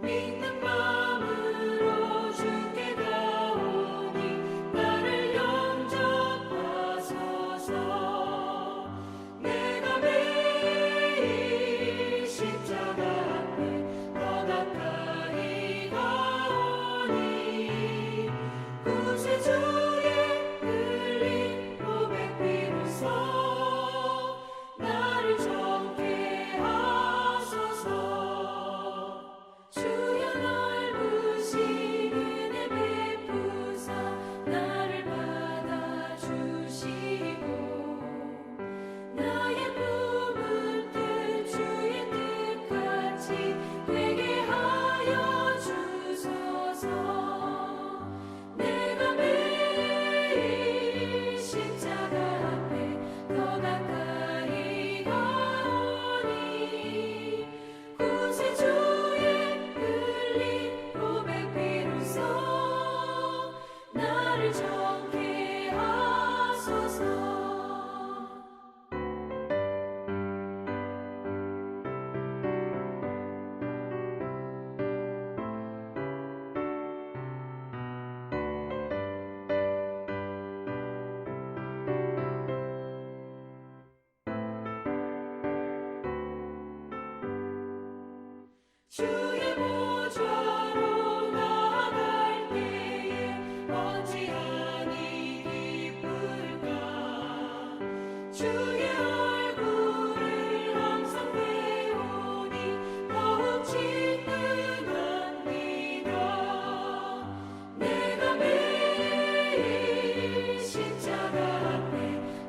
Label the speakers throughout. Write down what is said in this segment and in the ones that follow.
Speaker 1: 믿는 마음으로 주께 가오니 나를 영접하소서. 내가 매일 십자가 앞에 더 가까이 가오니 구세주의 흘린 보배 피로써 나를 정케 하소서. 주여 넓으신 은혜 베푸사 나를 받아주시고 나의 품은 뜻 주의 뜻같이 되게 하여 주소서. 내가 매일 십자가 앞에 더 가까이 가오니 구세주의 흘린 보배 피로써 나를 정케 하소서. 주의 보좌로 나아갈 때에 어찌하니 기쁠까. 주의 얼굴을 항상 배우니 더욱 친근합니다. 내가 매일 십자가 앞에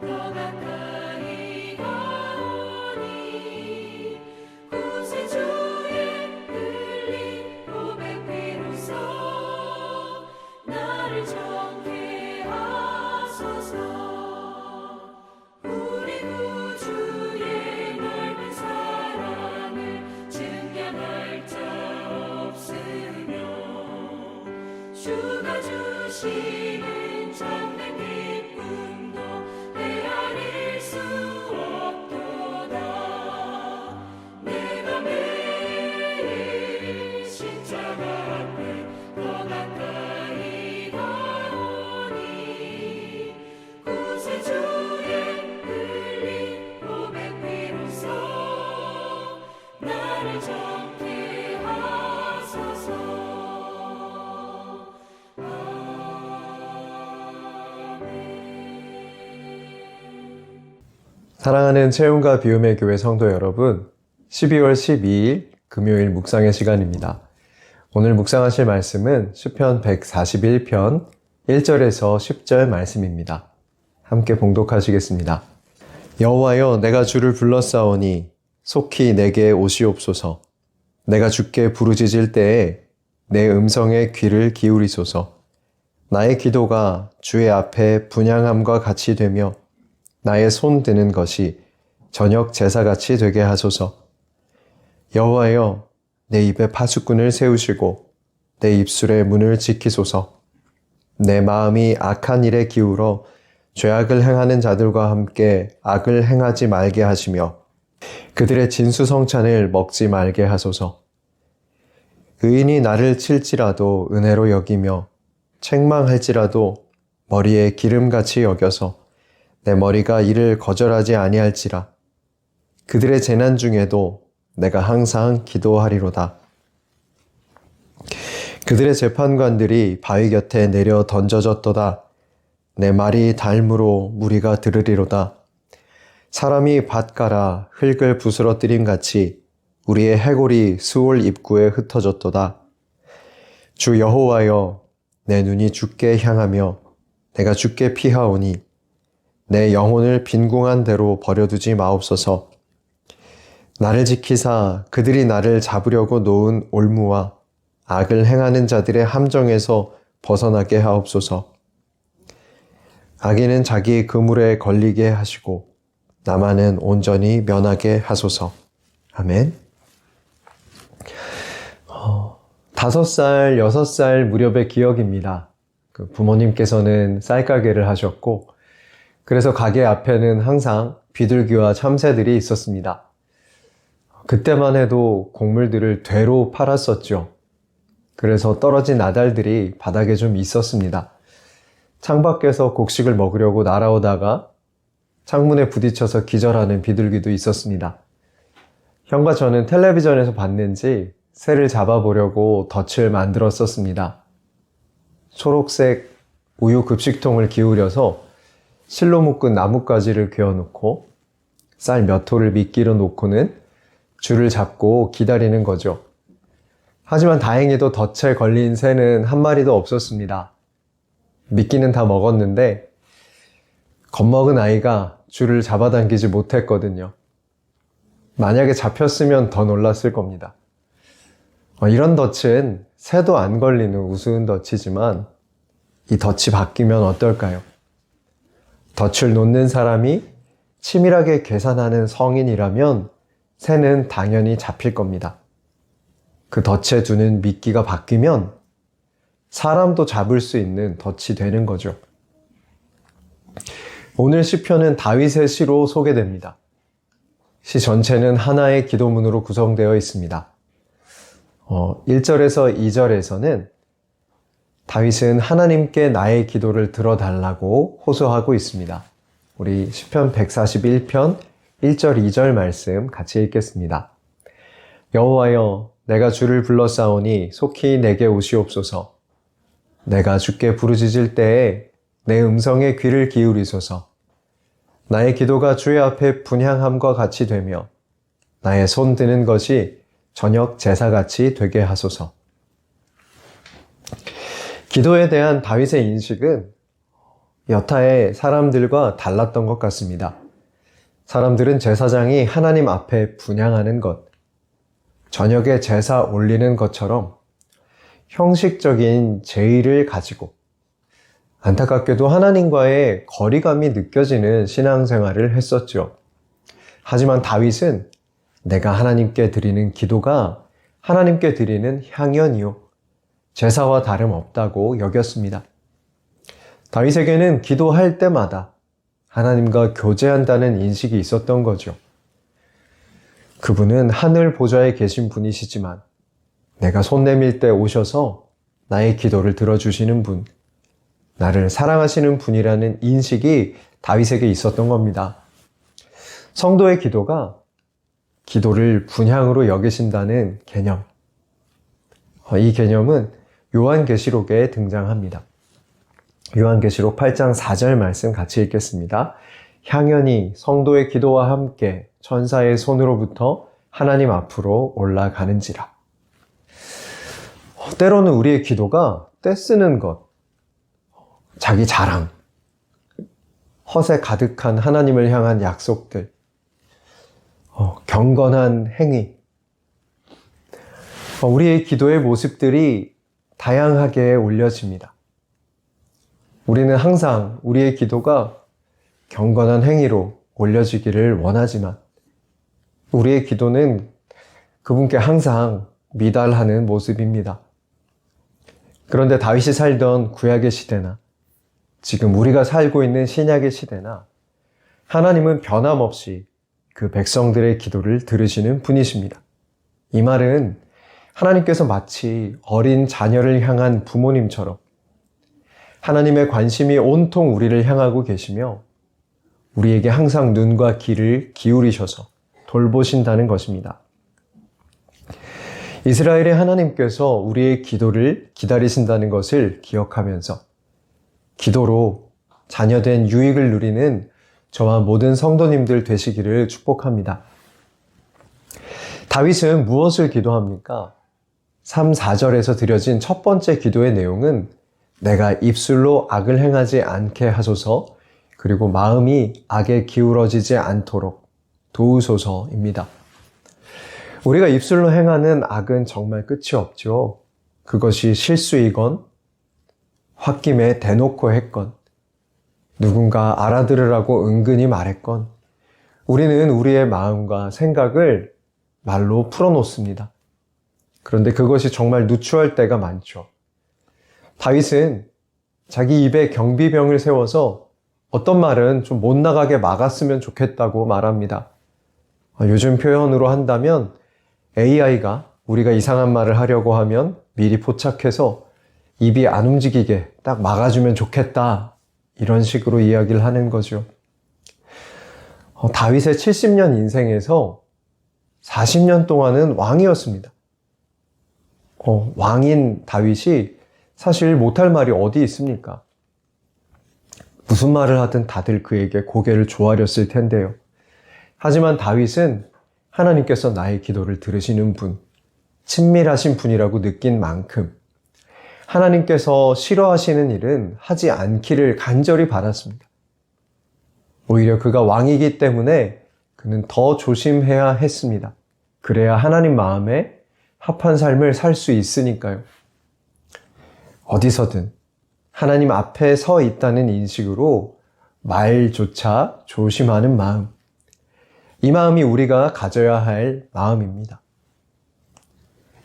Speaker 1: 더 가까이 가오니 구세주의 흘린 보배 피로써 나를 정케 하소서. 우리 구주의 넓은 사랑을 증명할 자 없으며 주가 주시는 참된 기쁨도 헤아릴 수 없도다. 내가 매일 십자가 앞에 더 가까이 가오니 구세주의 흘린 보배 피로써 나를 정케 하소서.
Speaker 2: 사랑하는 채움과 비움의 교회 성도 여러분, 12월 12일 금요일 묵상의 시간입니다. 오늘 묵상하실 말씀은 시편 141편 1절에서 10절 말씀입니다. 함께 봉독하시겠습니다. 여호와여, 내가 주를 불렀사오니 속히 내게 오시옵소서. 내가 주께 부르짖을 때에 내 음성에 귀를 기울이소서. 나의 기도가 주의 앞에 분향함과 같이 되며 나의 손 드는 것이 저녁 제사같이 되게 하소서. 여호와여, 내 입에 파수꾼을 세우시고 내 입술의 문을 지키소서. 내 마음이 악한 일에 기울어 죄악을 행하는 자들과 함께 악을 행하지 말게 하시며 그들의 진수성찬을 먹지 말게 하소서. 의인이 나를 칠지라도 은혜로 여기며 책망할지라도 머리에 기름같이 여겨서 내 머리가 이를 거절하지 아니할지라. 그들의 재난 중에도 내가 항상 기도하리로다. 그들의 재판관들이 바위 곁에 내려 던져졌도다. 내 말이 달무로 무리가 들으리로다. 사람이 밭가라 흙을 부스러뜨림 같이 우리의 해골이 수올 입구에 흩어졌도다. 주 여호와여, 내 눈이 주께 향하며 내가 주께 피하오니 내 영혼을 빈궁한 대로 버려두지 마옵소서. 나를 지키사 그들이 나를 잡으려고 놓은 올무와 악을 행하는 자들의 함정에서 벗어나게 하옵소서. 악인은 자기 그물에 걸리게 하시고 나만은 온전히 면하게 하소서. 아멘. 5살, 6살 무렵의 기억입니다. 부모님께서는 쌀가게를 하셨고 그래서 가게 앞에는 항상 비둘기와 참새들이 있었습니다. 그때만 해도 곡물들을 되로 팔았었죠. 그래서 떨어진 나달들이 바닥에 좀 있었습니다. 창밖에서 곡식을 먹으려고 날아오다가 창문에 부딪혀서 기절하는 비둘기도 있었습니다. 형과 저는 텔레비전에서 봤는지 새를 잡아보려고 덫을 만들었었습니다. 초록색 우유 급식통을 기울여서 실로 묶은 나뭇가지를 그어놓고 쌀 몇 호를 미끼로 놓고는 줄을 잡고 기다리는 거죠. 하지만 다행히도 덫에 걸린 새는 한 마리도 없었습니다. 미끼는 다 먹었는데 겁먹은 아이가 줄을 잡아당기지 못했거든요. 만약에 잡혔으면 더 놀랐을 겁니다. 이런 덫은 새도 안 걸리는 우스운 덫이지만 이 덫이 바뀌면 어떨까요? 덫을 놓는 사람이 치밀하게 계산하는 성인이라면 새는 당연히 잡힐 겁니다. 그 덫에 두는 미끼가 바뀌면 사람도 잡을 수 있는 덫이 되는 거죠. 오늘 시편은 다윗의 시로 소개됩니다. 시 전체는 하나의 기도문으로 구성되어 있습니다. 1절에서 2절에서는 다윗은 하나님께 나의 기도를 들어달라고 호소하고 있습니다. 우리 시편 141편 1절 2절 말씀 같이 읽겠습니다. 여호와여, 내가 주를 불러싸오니 속히 내게 오시옵소서. 내가 주께 부르짖을 때에 내 음성에 귀를 기울이소서. 나의 기도가 주의 앞에 분향함과 같이 되며 나의 손 드는 것이 저녁 제사같이 되게 하소서. 기도에 대한 다윗의 인식은 여타의 사람들과 달랐던 것 같습니다. 사람들은 제사장이 하나님 앞에 분향하는 것, 저녁에 제사 올리는 것처럼 형식적인 제의를 가지고 안타깝게도 하나님과의 거리감이 느껴지는 신앙생활을 했었죠. 하지만 다윗은 내가 하나님께 드리는 기도가 하나님께 드리는 향연이요, 제사와 다름없다고 여겼습니다. 다윗에게는 기도할 때마다 하나님과 교제한다는 인식이 있었던 거죠. 그분은 하늘 보좌에 계신 분이시지만 내가 손 내밀 때 오셔서 나의 기도를 들어주시는 분, 나를 사랑하시는 분이라는 인식이 다윗에게 있었던 겁니다. 성도의 기도가 기도를 분향으로 여기신다는 개념, 이 개념은 요한계시록에 등장합니다. 요한계시록 8장 4절 말씀 같이 읽겠습니다. 향연이 성도의 기도와 함께 천사의 손으로부터 하나님 앞으로 올라가는지라. 때로는 우리의 기도가 떼쓰는 것, 자기 자랑, 허세 가득한 하나님을 향한 약속들, 경건한 행위, 우리의 기도의 모습들이 다양하게 올려집니다. 우리는 항상 우리의 기도가 경건한 행위로 올려지기를 원하지만 우리의 기도는 그분께 항상 미달하는 모습입니다. 그런데 다윗이 살던 구약의 시대나 지금 우리가 살고 있는 신약의 시대나 하나님은 변함없이 그 백성들의 기도를 들으시는 분이십니다. 이 말은 하나님께서 마치 어린 자녀를 향한 부모님처럼 하나님의 관심이 온통 우리를 향하고 계시며 우리에게 항상 눈과 귀를 기울이셔서 돌보신다는 것입니다. 이스라엘의 하나님께서 우리의 기도를 기다리신다는 것을 기억하면서 기도로 자녀된 유익을 누리는 저와 모든 성도님들 되시기를 축복합니다. 다윗은 무엇을 기도합니까? 3, 4절에서 드려진 첫 번째 기도의 내용은 내가 입술로 악을 행하지 않게 하소서, 그리고 마음이 악에 기울어지지 않도록 도우소서입니다. 우리가 입술로 행하는 악은 정말 끝이 없죠. 그것이 실수이건 홧김에 대놓고 했건 누군가 알아들으라고 은근히 말했건 우리는 우리의 마음과 생각을 말로 풀어놓습니다. 그런데 그것이 정말 누추할 때가 많죠. 다윗은 자기 입에 경비병을 세워서 어떤 말은 좀 못 나가게 막았으면 좋겠다고 말합니다. 요즘 표현으로 한다면 AI가 우리가 이상한 말을 하려고 하면 미리 포착해서 입이 안 움직이게 딱 막아주면 좋겠다. 이런 식으로 이야기를 하는 거죠. 다윗의 70년 인생에서 40년 동안은 왕이었습니다. 왕인 다윗이 사실 못할 말이 어디 있습니까? 무슨 말을 하든 다들 그에게 고개를 조아렸을 텐데요. 하지만 다윗은 하나님께서 나의 기도를 들으시는 분, 친밀하신 분이라고 느낀 만큼 하나님께서 싫어하시는 일은 하지 않기를 간절히 바랐습니다. 오히려 그가 왕이기 때문에 그는 더 조심해야 했습니다. 그래야 하나님 마음에 합한 삶을 살 수 있으니까요. 어디서든 하나님 앞에 서 있다는 인식으로 말조차 조심하는 마음. 이 마음이 우리가 가져야 할 마음입니다.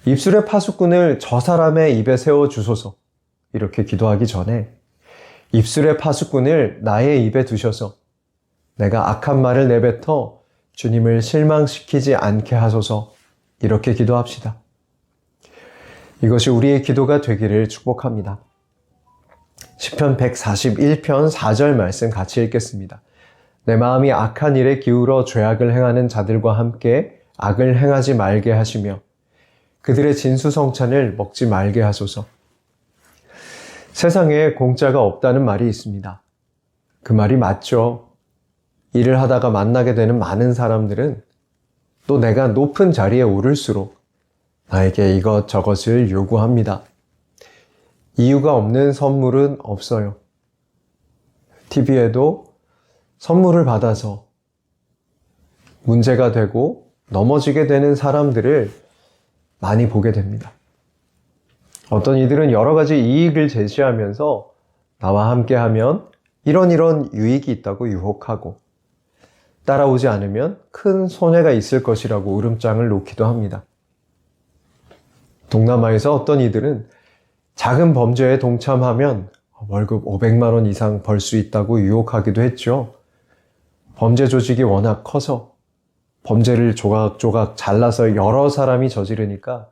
Speaker 2: 입술의 파수꾼을 저 사람의 입에 세워 주소서. 이렇게 기도하기 전에 입술의 파수꾼을 나의 입에 두셔서 내가 악한 말을 내뱉어 주님을 실망시키지 않게 하소서. 이렇게 기도합시다. 이것이 우리의 기도가 되기를 축복합니다. 시편 141편 4절 말씀 같이 읽겠습니다. 내 마음이 악한 일에 기울어 죄악을 행하는 자들과 함께 악을 행하지 말게 하시며 그들의 진수성찬을 먹지 말게 하소서. 세상에 공짜가 없다는 말이 있습니다. 그 말이 맞죠. 일을 하다가 만나게 되는 많은 사람들은 또 내가 높은 자리에 오를수록 나에게 이것저것을 요구합니다. 이유가 없는 선물은 없어요. TV에도 선물을 받아서 문제가 되고 넘어지게 되는 사람들을 많이 보게 됩니다. 어떤 이들은 여러 가지 이익을 제시하면서 나와 함께 하면 이런 유익이 있다고 유혹하고 따라오지 않으면 큰 손해가 있을 것이라고 으름장을 놓기도 합니다. 동남아에서 어떤 이들은 작은 범죄에 동참하면 월급 500만 원 이상 벌 수 있다고 유혹하기도 했죠. 범죄 조직이 워낙 커서 범죄를 조각조각 잘라서 여러 사람이 저지르니까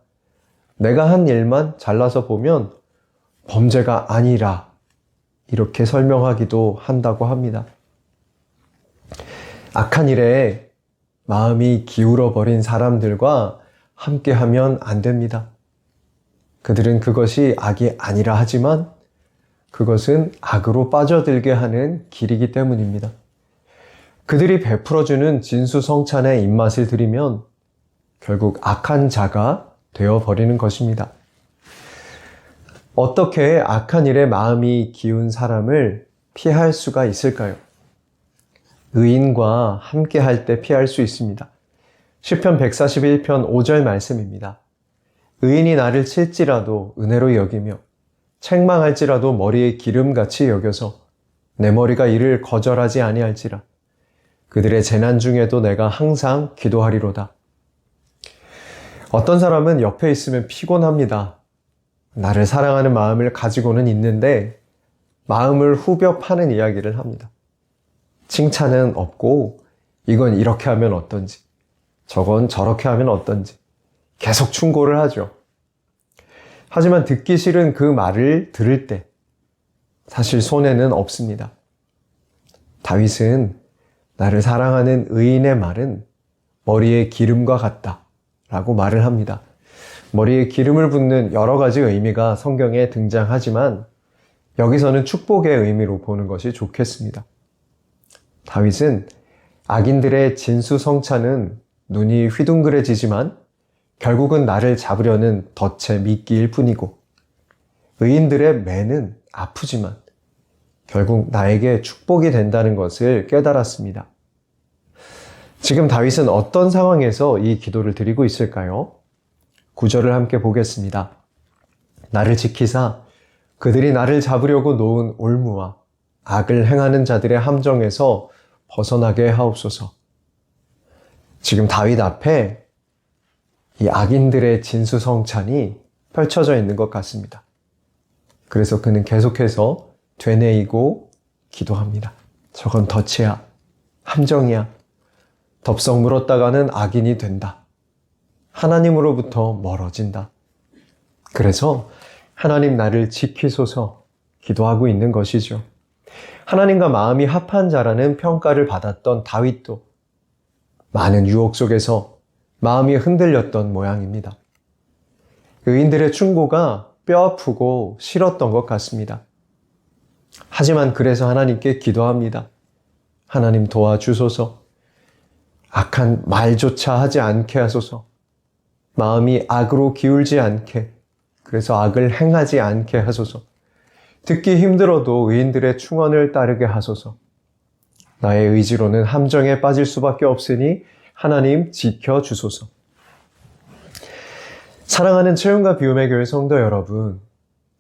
Speaker 2: 내가 한 일만 잘라서 보면 범죄가 아니라 이렇게 설명하기도 한다고 합니다. 악한 일에 마음이 기울어 버린 사람들과 함께하면 안 됩니다. 그들은 그것이 악이 아니라 하지만 그것은 악으로 빠져들게 하는 길이기 때문입니다. 그들이 베풀어주는 진수성찬의 입맛을 들이면 결국 악한 자가 되어버리는 것입니다. 어떻게 악한 일에 마음이 기운 사람을 피할 수가 있을까요? 의인과 함께 할 때 피할 수 있습니다. 시편 141편 5절 말씀입니다. 의인이 나를 칠지라도 은혜로 여기며 책망할지라도 머리에 기름같이 여겨서 내 머리가 이를 거절하지 아니할지라 그들의 재난 중에도 내가 항상 기도하리로다. 어떤 사람은 옆에 있으면 피곤합니다. 나를 사랑하는 마음을 가지고는 있는데 마음을 후벼 파는 이야기를 합니다. 칭찬은 없고 이건 이렇게 하면 어떤지 저건 저렇게 하면 어떤지 계속 충고를 하죠. 하지만 듣기 싫은 그 말을 들을 때 사실 손해는 없습니다. 다윗은 나를 사랑하는 의인의 말은 머리에 기름과 같다 라고 말을 합니다. 머리에 기름을 붓는 여러 가지 의미가 성경에 등장하지만 여기서는 축복의 의미로 보는 것이 좋겠습니다. 다윗은 악인들의 진수성찬은 눈이 휘둥그레지지만 결국은 나를 잡으려는 덫의 미끼일 뿐이고 의인들의 매는 아프지만 결국 나에게 축복이 된다는 것을 깨달았습니다. 지금 다윗은 어떤 상황에서 이 기도를 드리고 있을까요? 9절을 함께 보겠습니다. 나를 지키사 그들이 나를 잡으려고 놓은 올무와 악을 행하는 자들의 함정에서 벗어나게 하옵소서. 지금 다윗 앞에 이 악인들의 진수성찬이 펼쳐져 있는 것 같습니다. 그래서 그는 계속해서 되뇌이고 기도합니다. 저건 덫이야, 함정이야, 덥석 물었다가는 악인이 된다. 하나님으로부터 멀어진다. 그래서 하나님 나를 지키소서 기도하고 있는 것이죠. 하나님과 마음이 합한 자라는 평가를 받았던 다윗도 많은 유혹 속에서 마음이 흔들렸던 모양입니다. 의인들의 충고가 뼈아프고 싫었던 것 같습니다. 하지만 그래서 하나님께 기도합니다. 하나님 도와주소서. 악한 말조차 하지 않게 하소서. 마음이 악으로 기울지 않게, 그래서 악을 행하지 않게 하소서. 듣기 힘들어도 의인들의 충언을 따르게 하소서. 나의 의지로는 함정에 빠질 수밖에 없으니 하나님 지켜주소서. 사랑하는 채움과 비움의 교회 성도 여러분,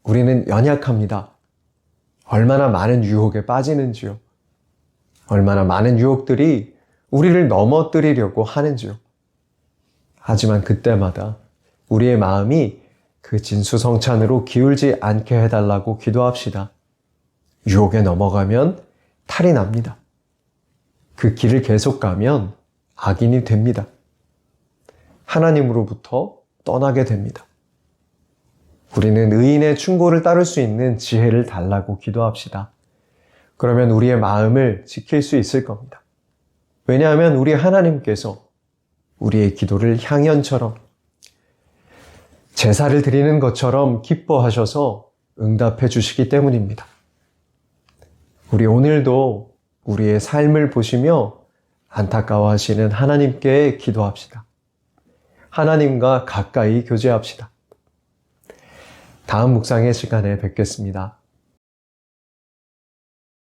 Speaker 2: 우리는 연약합니다. 얼마나 많은 유혹에 빠지는지요. 얼마나 많은 유혹들이 우리를 넘어뜨리려고 하는지요. 하지만 그때마다 우리의 마음이 그 진수성찬으로 기울지 않게 해달라고 기도합시다. 유혹에 넘어가면 탈이 납니다. 그 길을 계속 가면 악인이 됩니다. 하나님으로부터 떠나게 됩니다. 우리는 의인의 충고를 따를 수 있는 지혜를 달라고 기도합시다. 그러면 우리의 마음을 지킬 수 있을 겁니다. 왜냐하면 우리 하나님께서 우리의 기도를 향연처럼 제사를 드리는 것처럼 기뻐하셔서 응답해 주시기 때문입니다. 우리 오늘도 우리의 삶을 보시며 안타까워하시는 하나님께 기도합시다. 하나님과 가까이 교제합시다. 다음 묵상의 시간에 뵙겠습니다.